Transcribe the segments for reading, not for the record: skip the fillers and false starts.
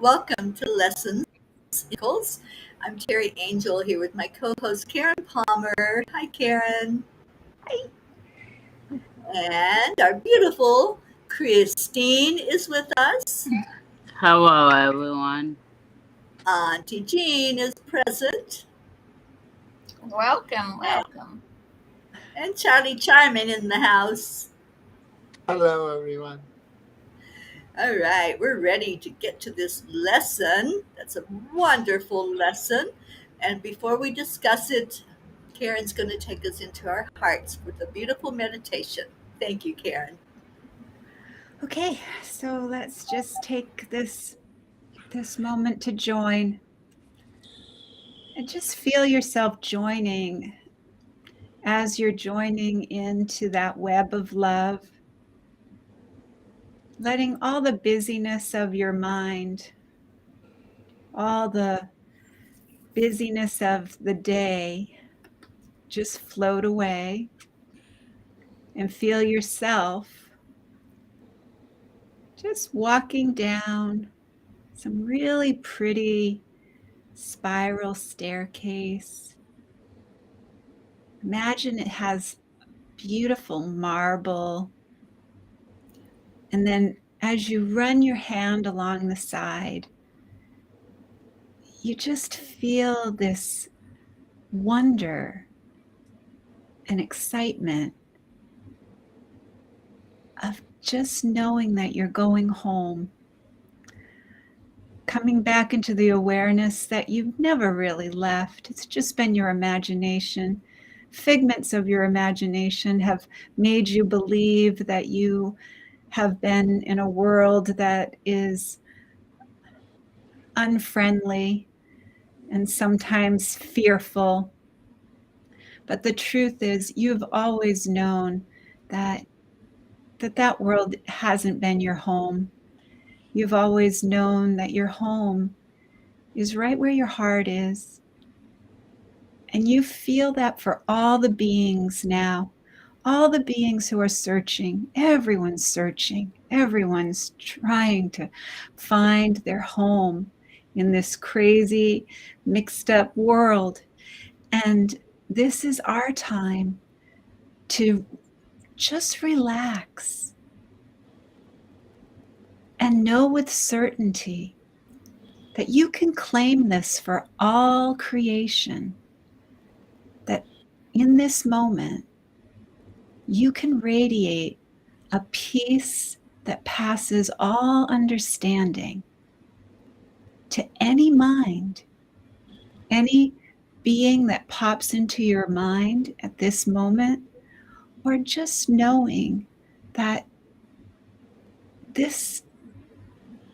welcome to Lessons in Miracles. I'm Terry Angel here with my co-host Karen Palmer. Hi, Karen. Hi. And our beautiful Christine is with us. Hello, everyone. Auntie Jean is present. Welcome. And Charlie Charmin in the house. Hello, everyone. All right, we're ready to get to this lesson. That's a wonderful lesson. And before we discuss it, Karen's going to take us into our hearts with a beautiful meditation. Thank you, Karen. Okay, so let's just take this moment to join. And just feel yourself joining as you're joining into that web of love. Letting all the busyness of your mind, all the busyness of the day just float away, and feel yourself just walking down some really pretty spiral staircase. Imagine it has beautiful marble. And then as you run your hand along the side, you just feel this wonder and excitement of just knowing that you're going home. Coming back into the awareness that you've never really left. It's just been your imagination. Figments of your imagination have made you believe that you have been in a world that is unfriendly and sometimes fearful. But the truth is, you've always known that world hasn't been your home. You've always known that your home is right where your heart is. And you feel that for all the beings now, all the beings who are searching, everyone's searching, everyone's trying to find their home in this crazy, mixed up world. And this is our time to just relax and know with certainty that you can claim this for all creation, that in this moment, you can radiate a peace that passes all understanding to any mind, any being that pops into your mind at this moment, or just knowing that this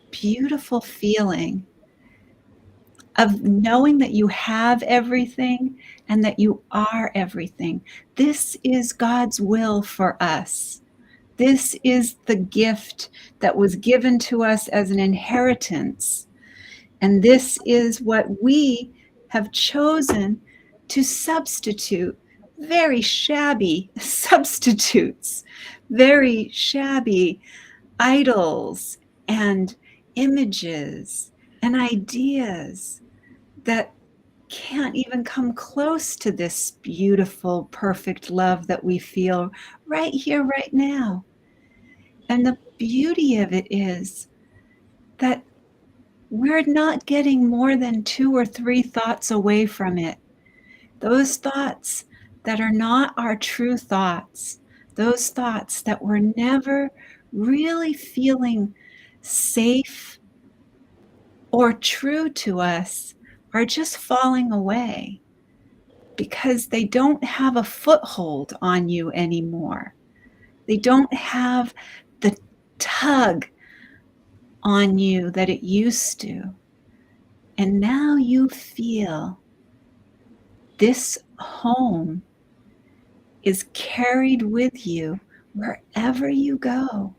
beautiful feeling of knowing that you have everything and that you are everything. This is God's will for us. This is the gift that was given to us as an inheritance. And this is what we have chosen to substitute very shabby substitutes, very shabby idols and images and ideas that can't even come close to this beautiful, perfect love that we feel right here, right now. And the beauty of it is that we're not getting more than 2 or 3 thoughts away from it. Those thoughts that are not our true thoughts, those thoughts that we're never really feeling safe or true to us, are just falling away because they don't have a foothold on you anymore. They don't have the tug on you that it used to. And now you feel this home is carried with you wherever you go.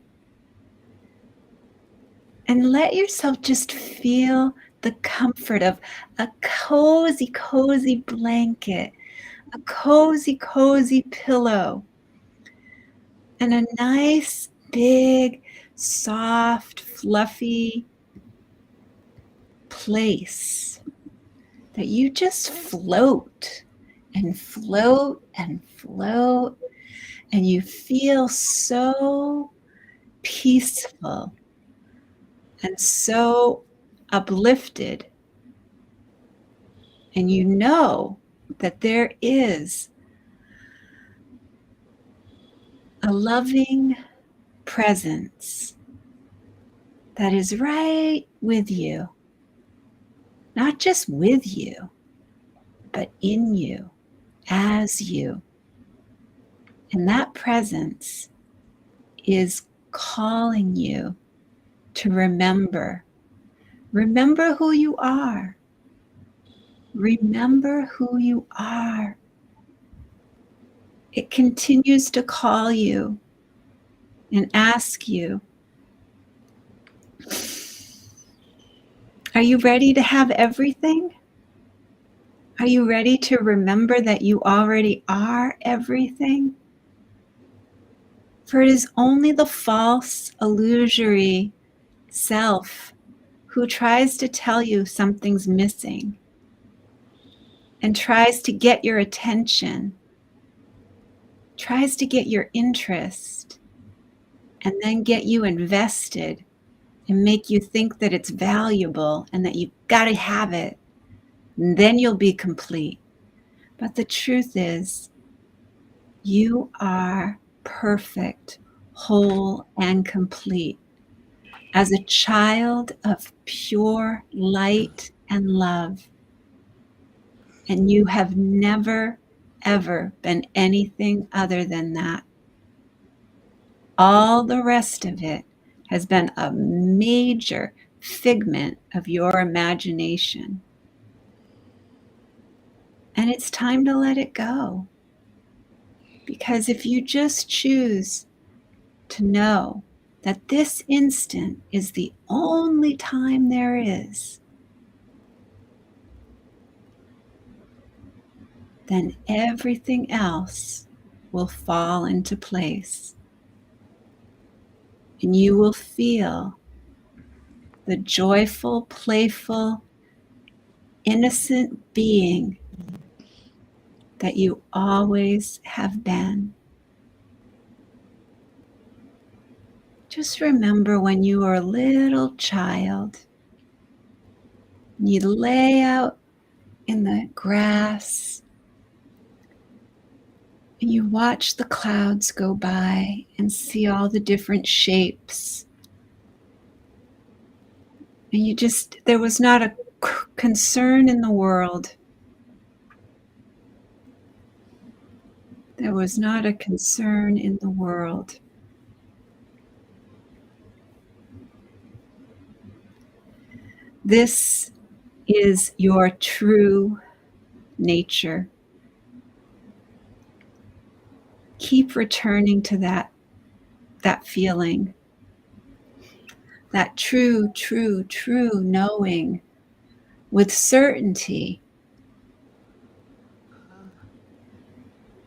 And let yourself just feel the comfort of a cozy, cozy blanket, a cozy, cozy pillow, and a nice, big, soft, fluffy place that you just float and float and float, and you feel so peaceful and so uplifted. And you know that there is a loving presence that is right with you, not just with you, but in you, as you. And that presence is calling you to remember. Remember who you are. Remember who you are. It continues to call you and ask you, are you ready to have everything? Are you ready to remember that you already are everything? For it is only the false, illusory self who tries to tell you something's missing and tries to get your attention, tries to get your interest, and then get you invested and make you think that it's valuable and that you've got to have it. And then you'll be complete. But the truth is, you are perfect, whole, and complete as a child of pure light and love. And you have never, ever been anything other than that. All the rest of it has been a major figment of your imagination. And it's time to let it go. Because if you just choose to know that this instant is the only time there is, then everything else will fall into place. And you will feel the joyful, playful, innocent being that you always have been. Just remember when you were a little child, you'd lay out in the grass and you watch the clouds go by and see all the different shapes. And there was not a concern in the world. There was not a concern in the world. This is your true nature. Keep returning to that feeling, that true knowing with certainty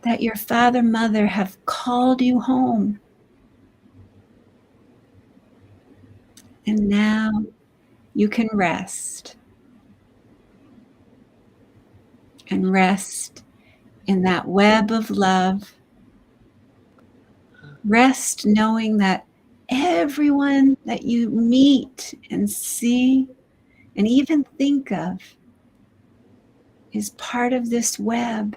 that your father, mother have called you home. And now you can rest. And rest in that web of love. Rest knowing that everyone that you meet and see and even think of is part of this web.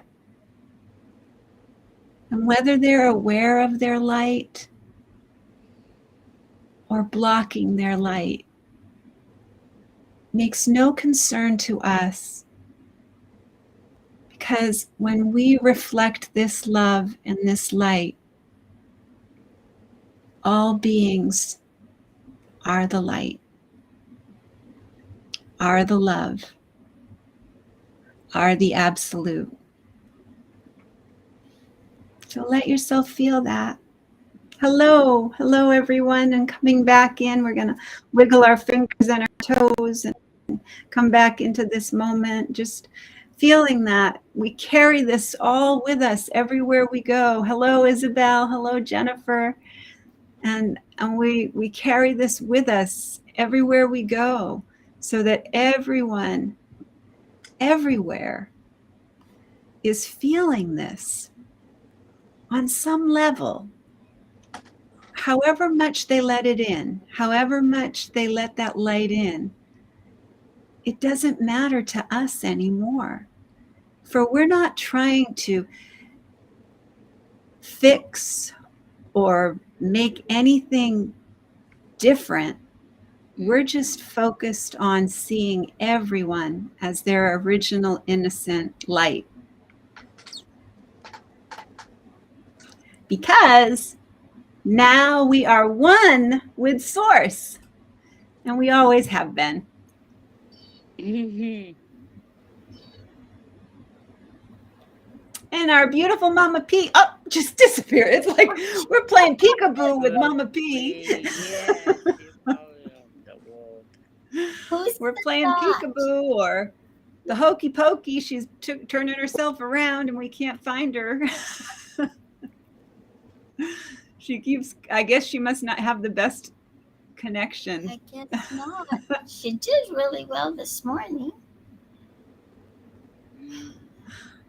And whether they're aware of their light or blocking their light makes no concern to us. Because when we reflect this love and this light, all beings are the light, are the love, are the absolute. So let yourself feel that. Hello everyone, and coming back in, we're going to wiggle our fingers and our toes and come back into this moment, just feeling that we carry this all with us everywhere we go. Hello Isabel, hello Jennifer, and we carry this with us everywhere we go. so that everyone, everywhere, is feeling this on some level. However much they let it in, however much they let that light in, it doesn't matter to us anymore. For we're not trying to fix or make anything different. We're just focused on seeing everyone as their original innocent light. Because now we are one with Source. And we always have been. And our beautiful Mama P, just disappeared. It's like we're playing peekaboo with Mama P. Yeah, she's probably on the wall. We're playing peekaboo or the hokey pokey. She's turning herself around and we can't find her. She keeps, I guess she must not have the best connection. I guess not. She did really well this morning.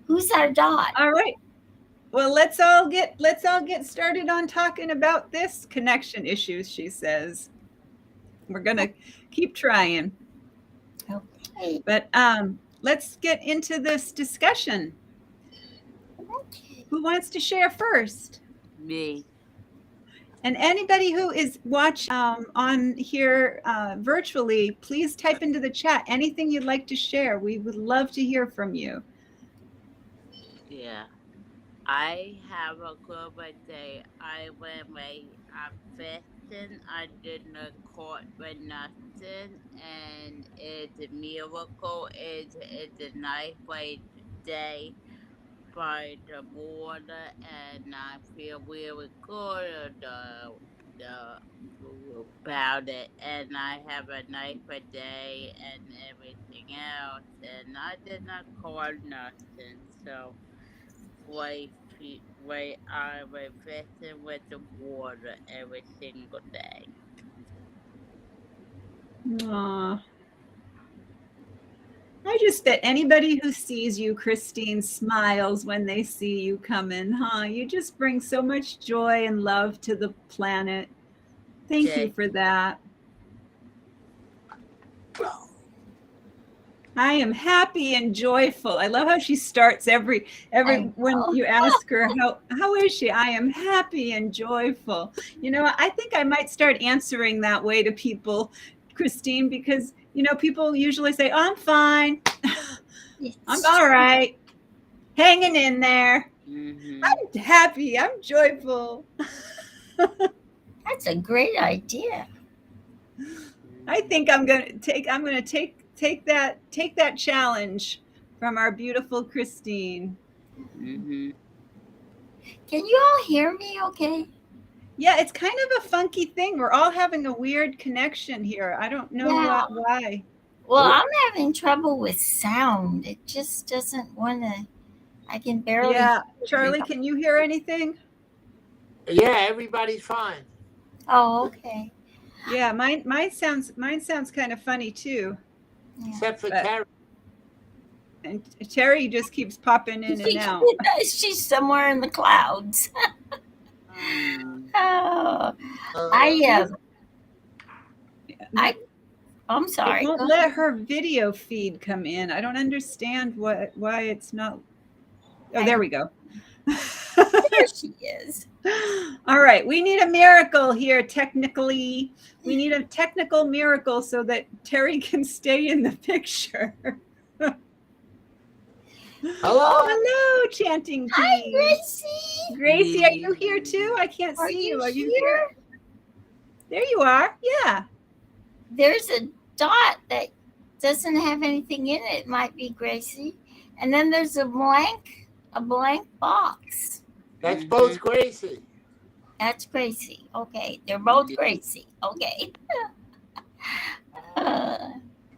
Who's our dot? All right. Well, let's all get started on talking about this connection issues, she says. We're going to keep trying. Okay. But let's get into this discussion. Okay. Who wants to share first? Me. And anybody who is watching on here virtually, please type into the chat anything you'd like to share. We would love to hear from you. Yeah. I have a good day. I went away fishing. I did not caught with nothing, and it's a miracle. It's a nice way day by the water, and I feel really good about it. And I have a nice day and everything else, and I did not caught nothing. So. Way I was fishing with the water every single day. Aww. I just bet anybody who sees you, Christine, smiles when they see you coming, huh? You just bring so much joy and love to the planet. Thank you for that. I am happy and joyful. I love how she starts every when you ask her how is she? I am happy and joyful. You know, I think I might start answering that way to people, Christine, because you know people usually say, "Oh, I'm fine. I'm all right, hanging in there. I'm happy. I'm joyful." That's a great idea. I think I'm gonna take that challenge from our beautiful Christine. Can you all hear me okay? Yeah, it's kind of a funky thing. We're all having a weird connection here. I don't know why. Well, I'm having trouble with sound. It just doesn't want to. I can barely. Yeah, Charlie, can you hear anything? Yeah, everybody's fine. Oh, okay. Yeah, mine sounds kind of funny too. Yeah. Except for Teri. And Teri just keeps popping in and out. She's somewhere in the clouds. Oh, I'm sorry. It won't let her video feed come in. I don't understand why it's not. Oh, there we go. There she is. All right, we need a miracle here. Technically, we need a technical miracle so that Teri can stay in the picture. Hello. Oh, hello, Chanting. Hi, Gracie. Gracie, are you here too? I can't see you. Are you here? There you are. Yeah. There's a dot that doesn't have anything in it. It might be Gracie. And then there's a blank box. That's both Gracie. That's Gracie. Okay. They're both Gracie. Okay.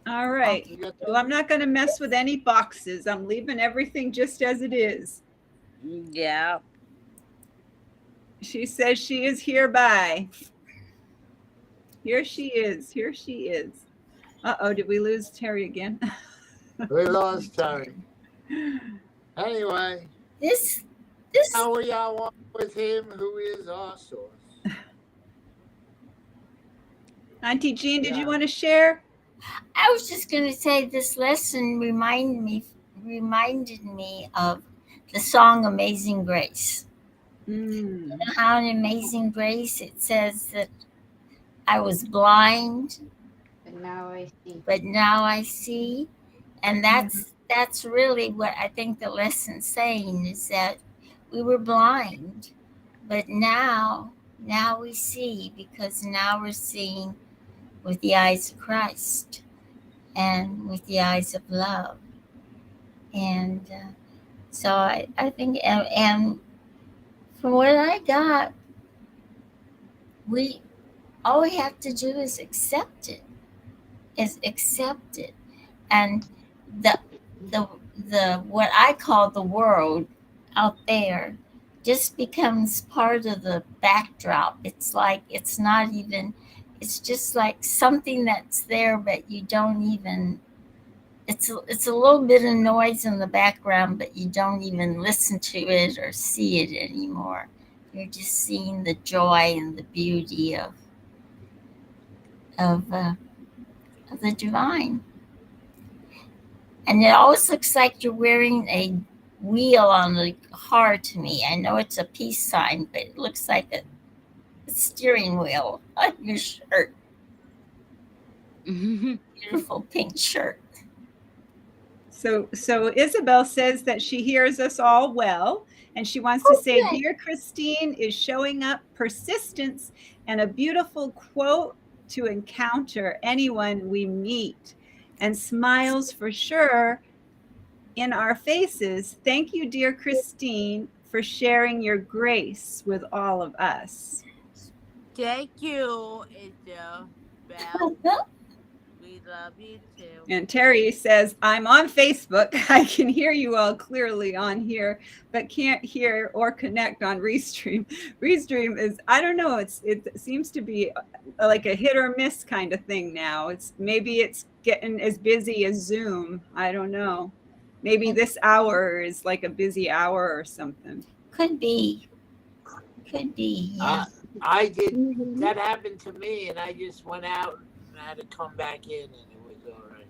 All right. Well, I'm not going to mess with any boxes. I'm leaving everything just as it is. Yeah. She says she is hereby. Here she is. Here she is. Uh-oh, did we lose Teri again? We lost Teri. Anyway, This now we are one with him who is our source. Auntie Jean, did you Yeah. want to share? I was just going to say this lesson reminded me of the song Amazing Grace. Mm. You know how in Amazing Grace it says that I was blind, but now I see. And that's really what I think the lesson's saying, is that we were blind, but now we see, because now we're seeing with the eyes of Christ and with the eyes of love. And so I think, and from what I got, all we have to do is accept it, and the what I call the world out there just becomes part of the backdrop. It's like it's not even. It's just like something that's there, but you don't even. It's a little bit of noise in the background, but you don't even listen to it or see it anymore. You're just seeing the joy and the beauty of the divine. And it always looks like you're wearing a wheel on the car to me. I know it's a peace sign, but it looks like a steering wheel on your shirt. Beautiful pink shirt. So Isabel says that she hears us all well, and she wants to say, good. Dear Christine is showing up persistence and a beautiful quote to encounter anyone we meet, and smiles for sure in our faces. Thank you, dear Christine, for sharing your grace with all of us. Thank you, Isabel. We love you too. And Teri says, I'm on Facebook. I can hear you all clearly on here, but can't hear or connect on Restream. Restream is, I don't know, it seems to be like a hit or miss kind of thing now. Maybe it's getting as busy as Zoom. I don't know. Maybe this hour is like a busy hour or something. Could be. Yeah. I did. That happened to me, and I just went out and I had to come back in, and it was all right.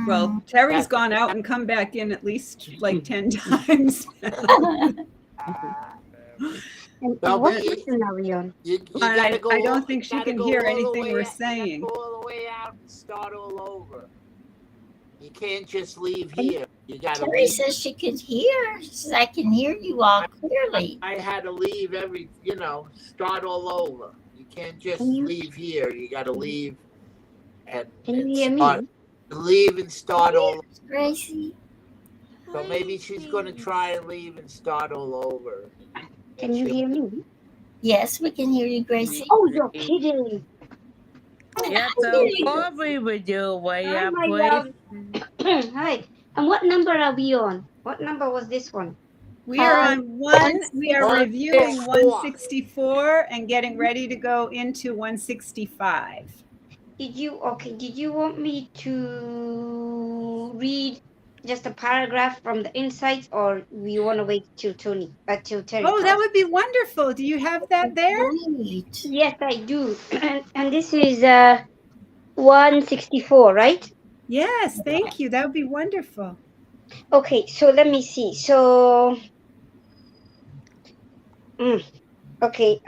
Well, Teri's gone out and come back in at least like 10 times. What lesson are we on? I don't think she can hear anything we're saying. Go all the way out and start all over. You can't just leave here. You got to Teri leave. says she could hear. She says, I can hear you all clearly. I had to leave start all over. You can't just leave here. You got to leave and start. Leave and start all over. Gracie. So maybe she's going to try and leave and start all over. Can you hear me? Yes, we can hear you, Gracie. Oh, you're kidding. Yes, of course we would do. Hi, my love. Hi. And what number are we on? What number was this one? We are on one. We are reviewing 164 and getting ready to go into 165. Did you want me to read just a paragraph from the insights, or we want to wait till Teri? Oh, that would be wonderful. Do you have that there? Great. Yes, I do. And this is 164, right? Yes, thank you. That would be wonderful. Okay, so let me see. So, okay.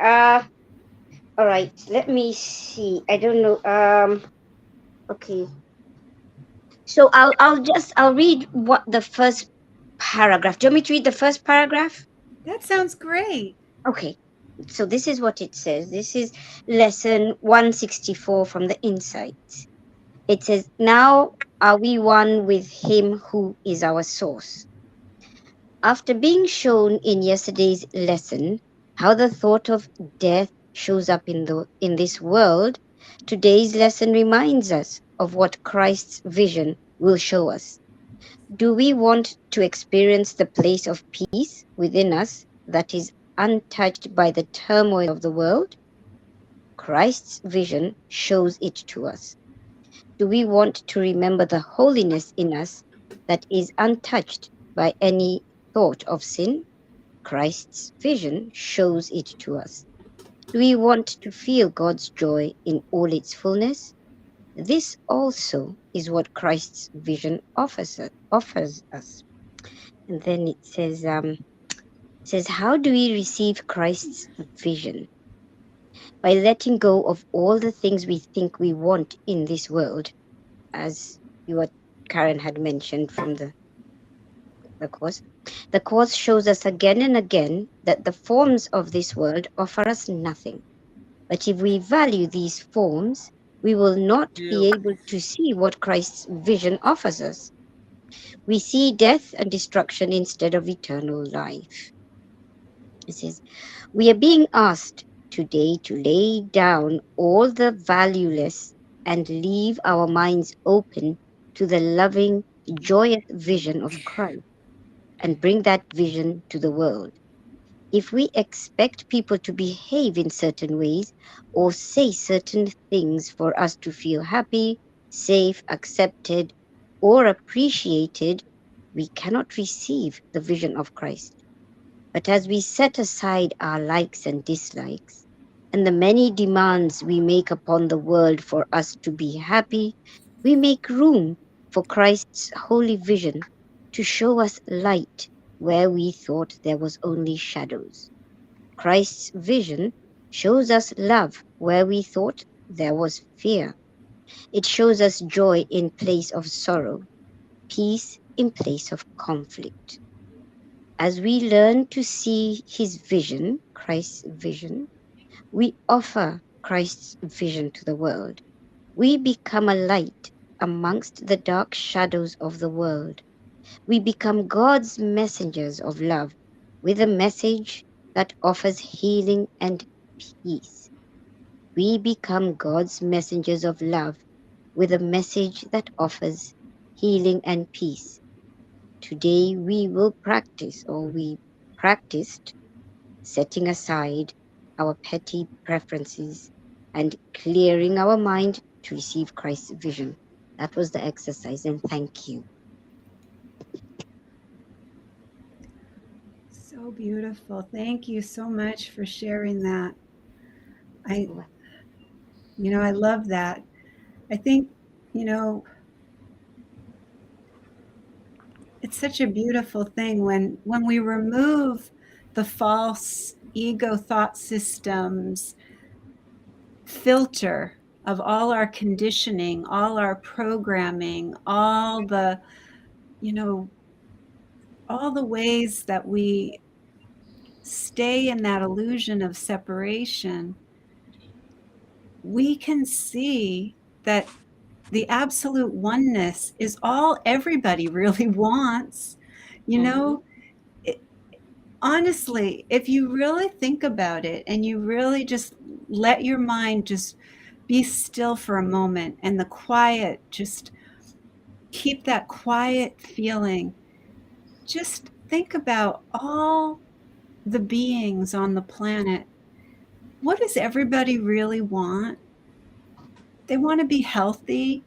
All right. Let me see. I don't know. Okay. So I'll read what the first paragraph. Do you want me to read the first paragraph? That sounds great. Okay. So this is what it says. This is lesson 164 from the Insights. It says, now are we one with him who is our source? After being shown in yesterday's lesson how the thought of death shows up in this world, today's lesson reminds us of what Christ's vision will show us. Do we want to experience the place of peace within us that is untouched by the turmoil of the world? Christ's vision shows it to us. Do we want to remember the holiness in us that is untouched by any thought of sin? Christ's vision shows it to us. Do we want to feel God's joy in all its fullness? This also is what Christ's vision offers us. And then it says, how do we receive Christ's vision? By letting go of all the things we think we want in this world, as what Karen had mentioned from the Course. The Course shows us again and again that the forms of this world offer us nothing. But if we value these forms, we will not be able to see what Christ's vision offers us. We see death and destruction instead of eternal life. It says, we are being asked today to lay down all the valueless and leave our minds open to the loving, joyous vision of Christ and bring that vision to the world. If we expect people to behave in certain ways or say certain things for us to feel happy, safe, accepted, or appreciated, we cannot receive the vision of Christ. But as we set aside our likes and dislikes and the many demands we make upon the world for us to be happy, we make room for Christ's holy vision to show us light where we thought there was only shadows. Christ's vision shows us love where we thought there was fear. It shows us joy in place of sorrow, peace in place of conflict. As we learn to see his vision, Christ's vision, we offer Christ's vision to the world. We become a light amongst the dark shadows of the world. We become God's messengers of love with a message that offers healing and peace. We become God's messengers of love with a message that offers healing and peace. Today we will practice, or we practiced, setting aside our petty preferences and clearing our mind to receive Christ's vision. That was the exercise, and thank you. So beautiful. Thank you so much for sharing that. I love that. I think, it's such a beautiful thing when we remove the false ego thought systems filter of all our conditioning, all our programming, all the ways that we stay in that illusion of separation, we can see that the absolute oneness is all everybody really wants. Honestly, if you really think about it and you really just let your mind just be still for a moment and the quiet, just keep that quiet feeling, just think about all the beings on the planet. What does everybody really want? They want to be healthy.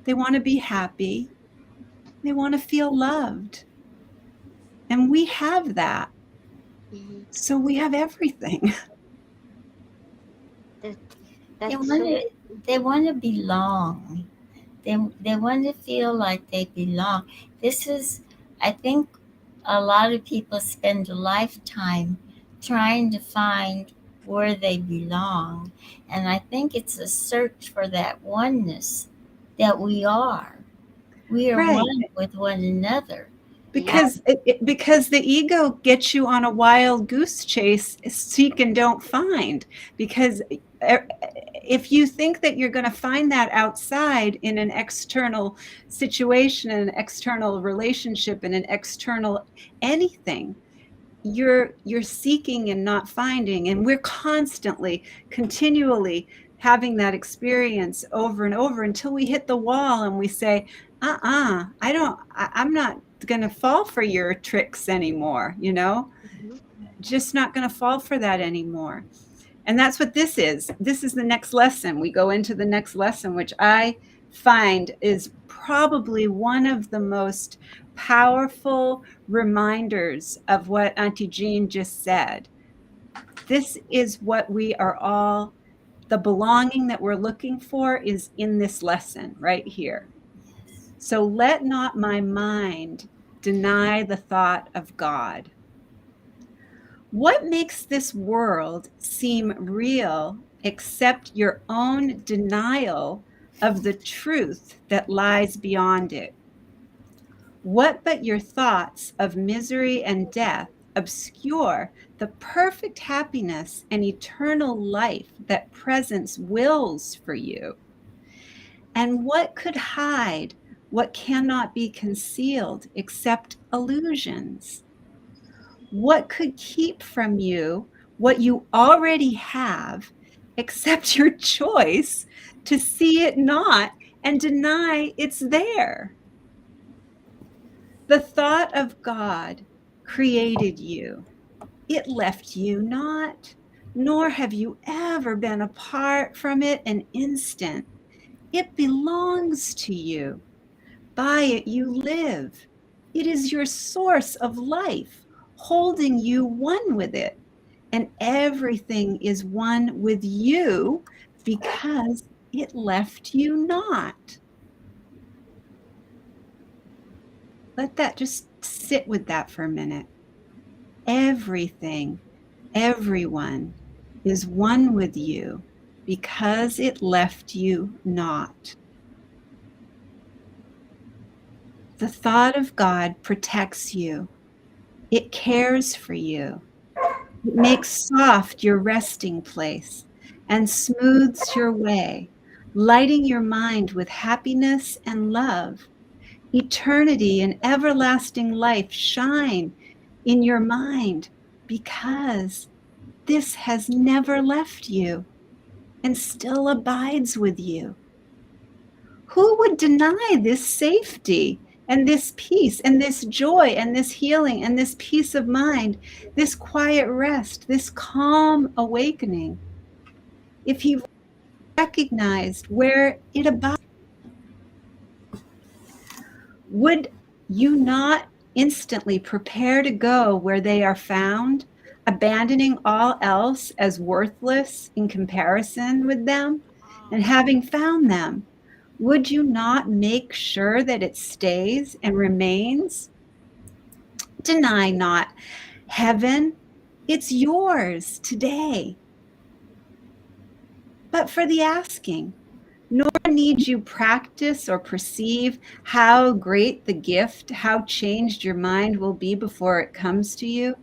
They want to be happy. They want to feel loved. And we have that. So we have everything. They want to belong. They want to feel like they belong. I think a lot of people spend a lifetime trying to find where they belong. And I think it's a search for that oneness that we are. We are Right. one with one another. Because because the ego gets you on a wild goose chase, seek and don't find. Because if you think that you're going to find that outside in an external situation, an external relationship, in an external anything, you're seeking and not finding. And we're constantly, continually having that experience over and over until we hit the wall and we say, I'm not going to fall for your tricks anymore, just not going to fall for that anymore. And that's what this is. This is the next lesson. We go into the next lesson, which I find is probably one of the most powerful reminders of what Auntie Jean just said. This is what we are all, the belonging that we're looking for is in this lesson right here. So let not my mind deny the thought of God. What makes this world seem real except your own denial of the truth that lies beyond it? What but your thoughts of misery and death obscure the perfect happiness and eternal life that presence wills for you? And what could hide what cannot be concealed except illusions? What could keep from you what you already have except your choice to see it not and deny it's there? The thought of God created you. It left you not, nor have you ever been apart from it an instant. It belongs to you. By it you live. It is your source of life, holding you one with it. And everything is one with you because it left you not. Let that just sit with that for a minute. Everything, everyone is one with you because it left you not. The thought of God protects you. It cares for you. It makes soft your resting place and smooths your way, lighting your mind with happiness and love. Eternity and everlasting life shine in your mind because this has never left you and still abides with you. Who would deny this safety and this peace and this joy and this healing and this peace of mind, this quiet rest, this calm awakening? If he recognized where it abides, would you not instantly prepare to go where they are found, abandoning all else as worthless in comparison with them? And having found them, would you not make sure that it stays and remains? Deny not heaven. It's yours today. But for the asking, nor need you practice or perceive how great the gift, how changed your mind will be before it comes to you.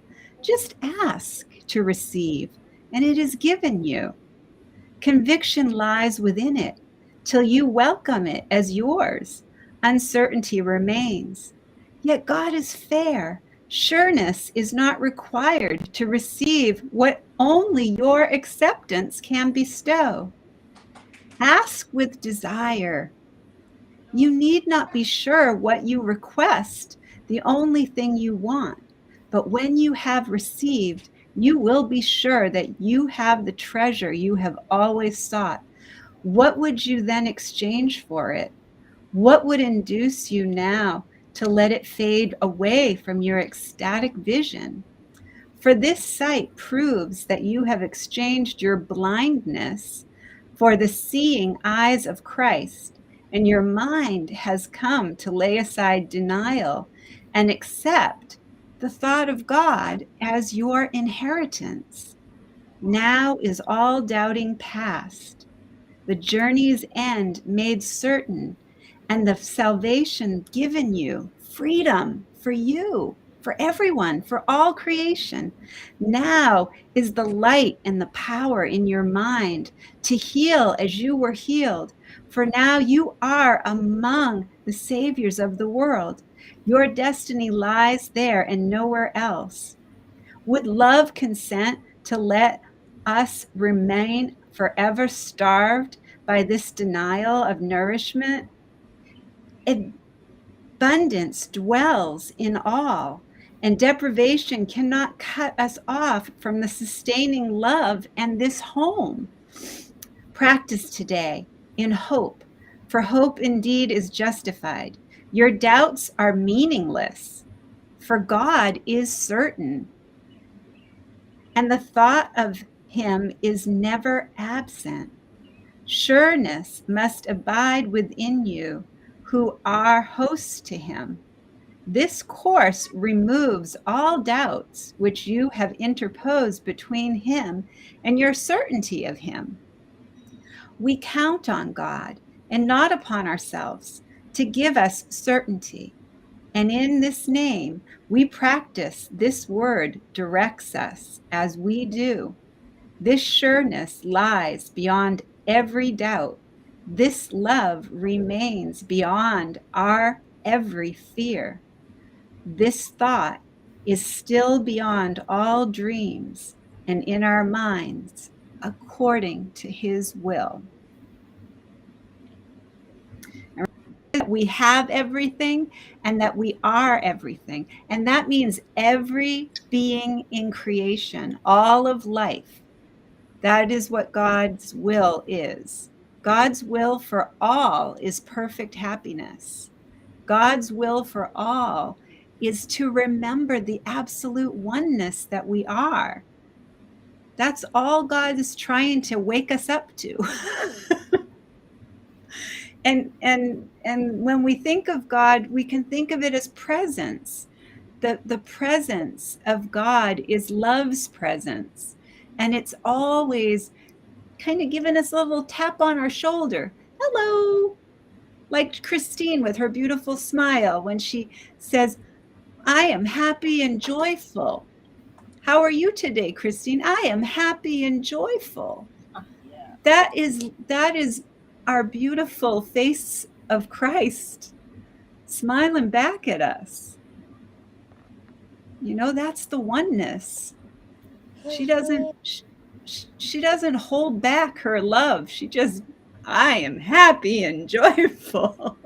Just ask to receive, and it is given you. Conviction lies within it. Till you welcome it as yours, uncertainty remains. Yet God is fair. Sureness is not required to receive what only your acceptance can bestow. Ask with desire. You need not be sure what you request, the only thing you want. But when you have received, you will be sure that you have the treasure you have always sought. What would you then exchange for it? What would induce you now to let it fade away from your ecstatic vision? For this sight proves that you have exchanged your blindness for the seeing eyes of Christ, and your mind has come to lay aside denial and accept the thought of God as your inheritance. Now is all doubting past, the journey's end made certain, and the salvation given you, freedom for you, for everyone, for all creation. Now is the light and the power in your mind to heal as you were healed. For now you are among the saviors of the world. Your destiny lies there and nowhere else. Would love consent to let us remain forever starved by this denial of nourishment? Abundance dwells in all, and deprivation cannot cut us off from the sustaining love and this home. Practice today in hope for hope indeed is justified. Your doubts are meaningless, for God is certain, and the thought of him is never absent. Sureness must abide within you who are hosts to him. This course removes all doubts which you have interposed between him and your certainty of him. We count on God and not upon ourselves to give us certainty. And in this name, we practice this word directs us as we do. This sureness lies beyond every doubt. This love remains beyond our every fear. This thought is still beyond all dreams and in our minds according to his will. We have everything and that we are everything. And that means every being in creation, all of life. That is what God's will is. God's will for all is perfect happiness. God's will for all is to remember the absolute oneness that we are. That's all God is trying to wake us up to. and when we think of God, we can think of it as presence. The presence of God is love's presence. And it's always kind of giving us a little tap on our shoulder. Hello. Like Christine with her beautiful smile when she says, I am happy and joyful. How are you today, Christine? I am happy and joyful. Yeah. That is our beautiful face of Christ smiling back at us. You know, that's the oneness. She doesn't hold back her love. She just, I am happy and joyful.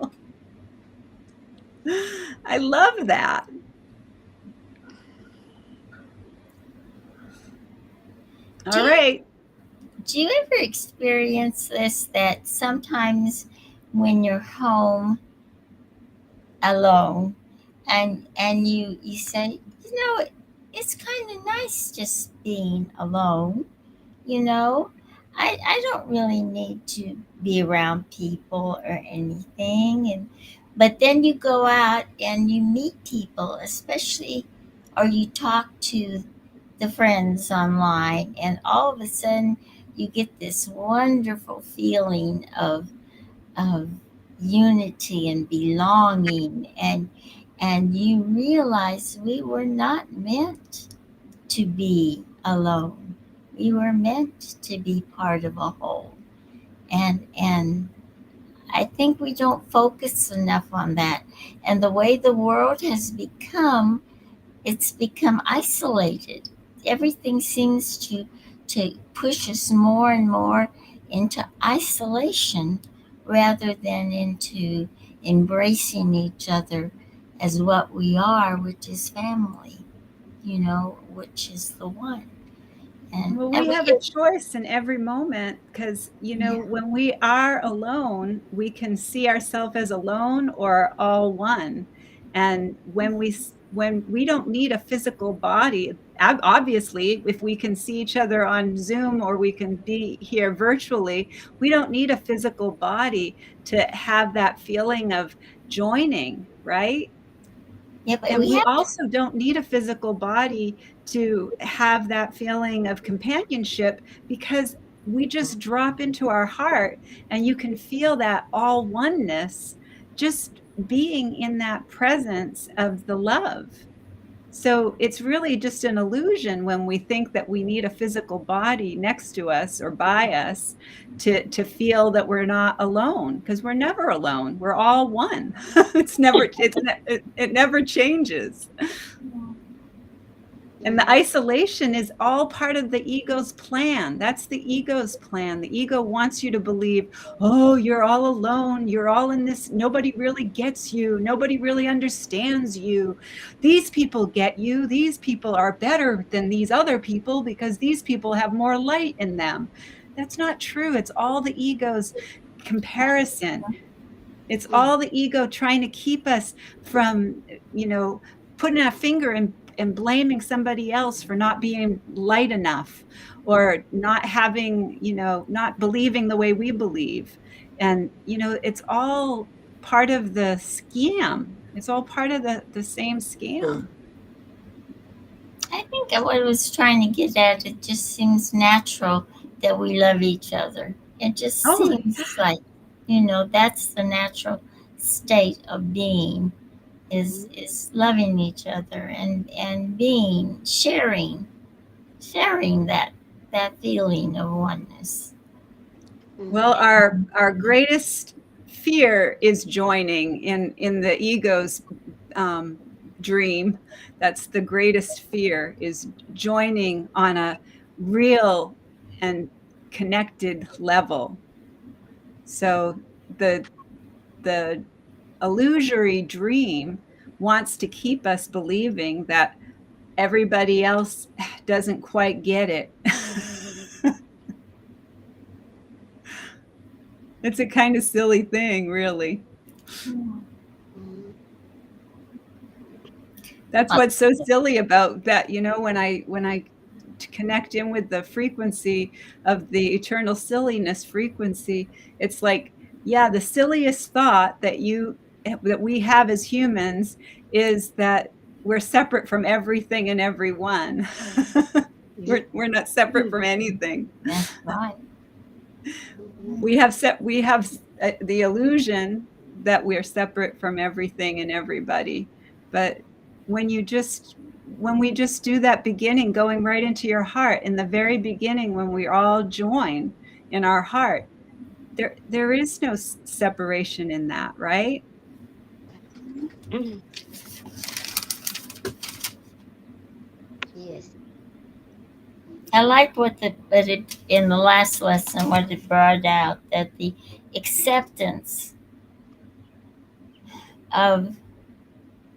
I love that. All right. Do you ever experience this, that sometimes when you're home alone and you say, you know, it's kind of nice just being alone, you know? I don't really need to be around people or anything, but then you go out and you meet people, especially, or you talk to the friends online, and all of a sudden you get this wonderful feeling of unity and belonging, and you realize we were not meant to be alone. We were meant to be part of a whole. And I think we don't focus enough on that. And the way the world has become, it's become isolated. Everything seems to push us more and more into isolation rather than into embracing each other as what we are, which is family, you know, which is the one. Well, we have a choice in every moment because, you know, when we are alone, we can see ourselves as alone or all one. And when we don't need a physical body, obviously, if we can see each other on Zoom or we can be here virtually, we don't need a physical body to have that feeling of joining, right? Yeah, but And we we have also don't need a physical body to have that feeling of companionship because we just drop into our heart and you can feel that all oneness just being in that presence of the love. So it's really just an illusion when we think that we need a physical body next to us or by us to feel that we're not alone, because we're never alone. We're all one. It never changes. And the isolation is all part of the ego's plan. That's the ego's plan. The ego wants you to believe, oh, you're all alone. You're all in this. Nobody really gets you. Nobody really understands you. These people get you. These people are better than these other people because these people have more light in them. That's not true. It's all the ego's comparison. It's all the ego trying to keep us from, putting our finger and blaming somebody else for not being light enough, or not having, not believing the way we believe. And, it's all part of the scam. It's all part of the same scam. I think what I was trying to get at, it just seems natural that we love each other. It just seems like, that's the natural state of being, is loving each other and being, sharing that feeling of oneness. Well, our greatest fear is joining in the ego's dream. That's the greatest fear, is joining on a real and connected level. So the illusory dream wants to keep us believing that everybody else doesn't quite get it. It's a kind of silly thing, really. That's what's so silly about that, when I connect in with the frequency of the eternal silliness frequency, it's like, yeah, the silliest thought that we have as humans is that we're separate from everything and everyone. We're not separate from anything. That's right. We have the illusion that we're separate from everything and everybody. But when we just do that beginning, going right into your heart, in the very beginning, when we all join in our heart, there is no separation in that, right? Yes. I liked in the last lesson, what it brought out, that the acceptance of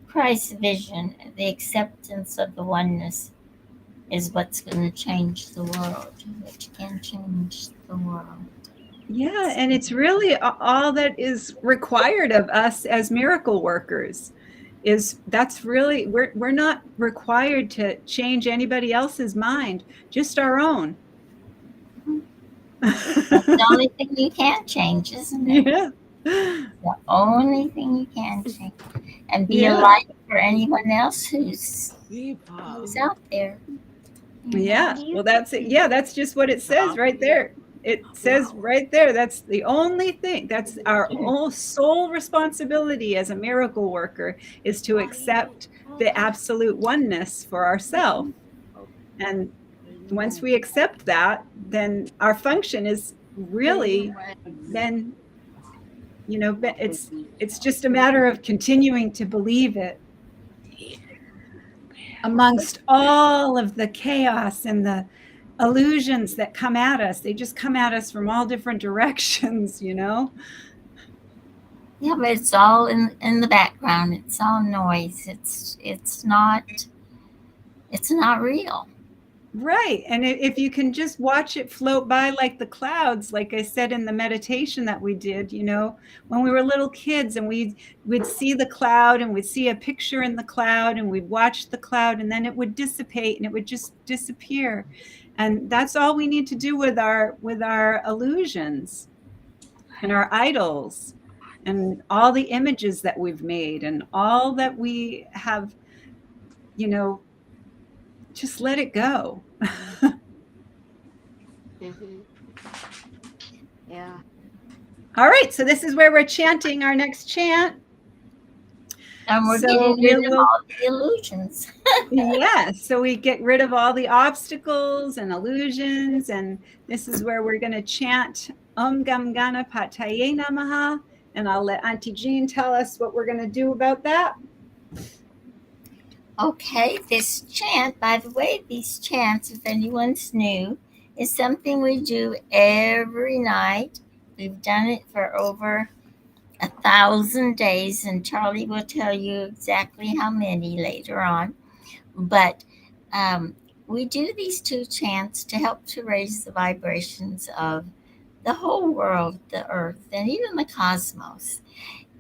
Christ's vision, the acceptance of the oneness, is what's going to change the world, which can change the world. Yeah, and it's really all that is required of us as miracle workers. That's really, we're not required to change anybody else's mind, just our own. That's the only thing you can change, isn't it? Yeah. The only thing you can change, and be a light for anyone else who's out there. Yeah. Well, that's it. Yeah, that's just what it says right there. It says right there, that's the only thing. That's our sole responsibility as a miracle worker, is to accept the absolute oneness for ourselves. And once we accept that, then our function is really, then, it's just a matter of continuing to believe it amongst all of the chaos and the illusions that come at us. They just come at us from all different directions, Yeah, but it's all in the background. It's all noise. It's not real. Right. And if you can just watch it float by like the clouds, like I said in the meditation that we did, when we were little kids, and we'd see the cloud, and we'd see a picture in the cloud, and we'd watch the cloud, and then it would dissipate and it would just disappear. And that's all we need to do with our illusions and our idols and all the images that we've made and all that we have, just let it go. Yeah. All right, so this is where we're chanting our next chant. And we're getting rid of all the illusions. Yeah, so we get rid of all the obstacles and illusions, and this is where we're going to chant Om Gam Ganapataye Namaha, and I'll let Auntie Jean tell us what we're going to do about that. Okay, this chant, by the way, these chants, if anyone's new, is something we do every night. We've done it for over 1,000 days, and Charlie will tell you exactly how many later on. But we do these two chants to help to raise the vibrations of the whole world, the earth, and even the cosmos.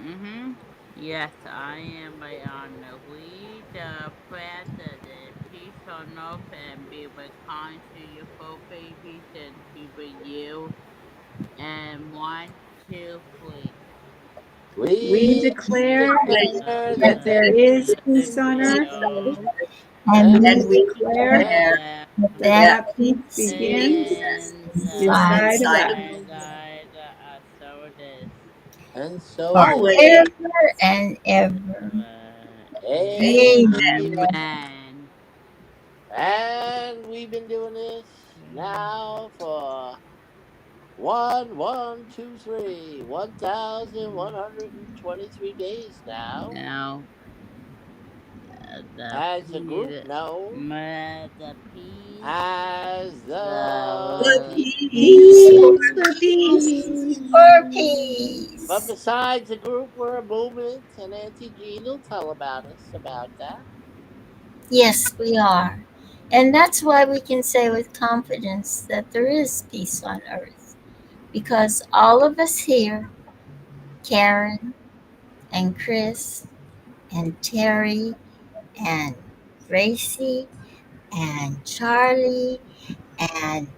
Mm-hmm. Yes, I am a honor. We the prayer the peace on earth and be with kind to your four babies and to with you. And one, two, three. We We declare declare that that Declare there there is that is the peace on peace peace earth, on on earth, earth And and we and And we we declare declare declare declare that that that peace peace begins begins begins inside inside of inside us. of inside us. So it is. and so it is. always. forever and ever. Amen. Amen. Amen. And we've been doing this now for 1,123 days now. Now the As a group peace, known the peace, as the The the peace Peace for for peace. For But peace. besides the group, we're a movement, and Auntie Jean will tell about us about that. Yes, we are. And that's why we can say with confidence that there is peace on earth. Because all of us here, Karen and Chris and Terry and Gracie and Charlie and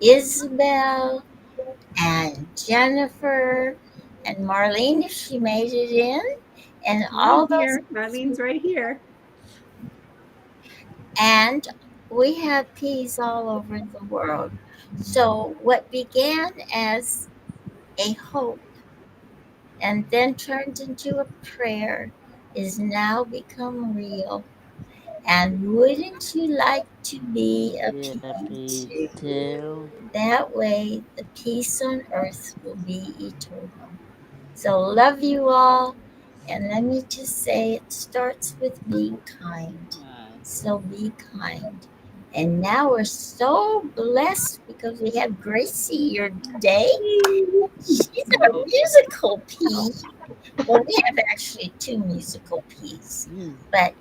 Isabel and Jennifer and Marlene, if she made it in, and I'm all those. here. Marlene's right here. And we have peace all over the world. So, what began as a hope and then turned into a prayer is now become real. And wouldn't you like to be a P peace too? too. That way, the peace on earth will be eternal. So, love you all. And let me just say, it starts with being kind. So, be kind. And now we're so blessed because we have Gracie here today. She's our Oh, musical P. Well, we have actually two musical P's, but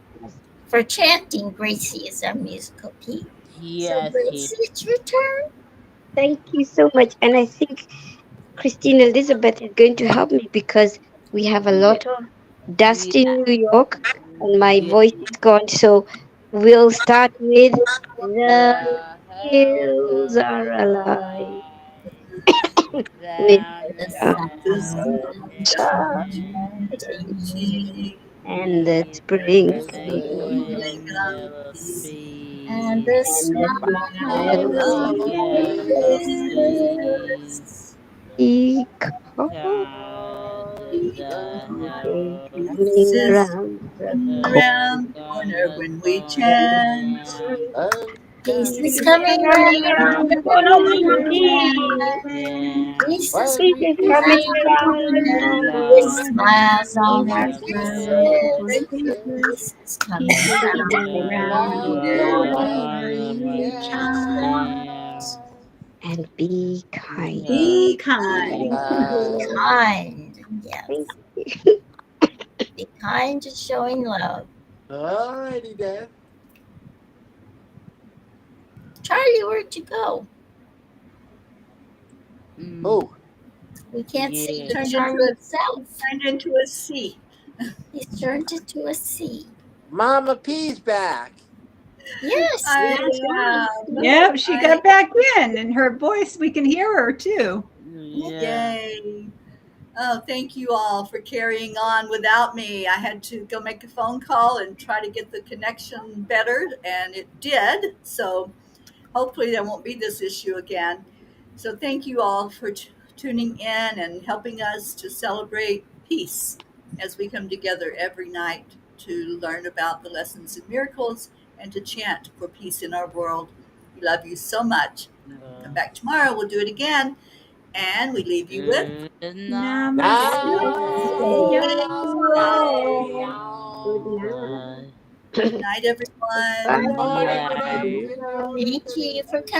for chanting, Gracie is our musical P. So, yes, he. Gracie, it's your turn. Thank you so much. And I think Christine Elizabeth is going to help me because we have a lot of dust in Yeah, New York and my yeah. voice is gone. So we'll start with The The hills Hills are Are Alive. alive. With Down The in sun the the chanting. and the see the sprinkling twinkling little and sea the and the smile smile of of yellow peace. face. because Cause the it's hills coming Is around the around the corner around the when we chant. corner. Peace is Peace is coming coming round around the the corner when we corner. dance. Yeah. Peace is Peace is coming coming round the around corner the with Yeah. corner smiles with on On our our our smiles on faces. our Faces. faces. Peace is coming Peace is Peace is round coming the coming around the around the corner. corner corner the when my we chant. Chant. chant. and be kind. Be Be kind. kind. Be kind. Thank Yes. you. Be kind to showing love. Alrighty then. Charlie, where'd you go? Mm, Oh, We can't see yeah. your Turned into charming a self. turned into a C. He's turned into a C. Mama P's back. Yes, I am. Yep, she I got back in, and her voice, we can hear her too. Yeah. yay. Oh, thank you all for carrying on without me. I had to go make a phone call and try to get the connection better, and it did. So hopefully there won't be this issue again. So thank you all for tuning in and helping us to celebrate peace as we come together every night to learn about the lessons and miracles and to chant for peace in our world. We love you so much. Come back tomorrow. We'll do it again. And we leave you with Good night. Namaste. Namaste. Good Uh, night. good night, Bye. everyone. Bye, yeah. everybody. Good Good night. thank you for night. coming.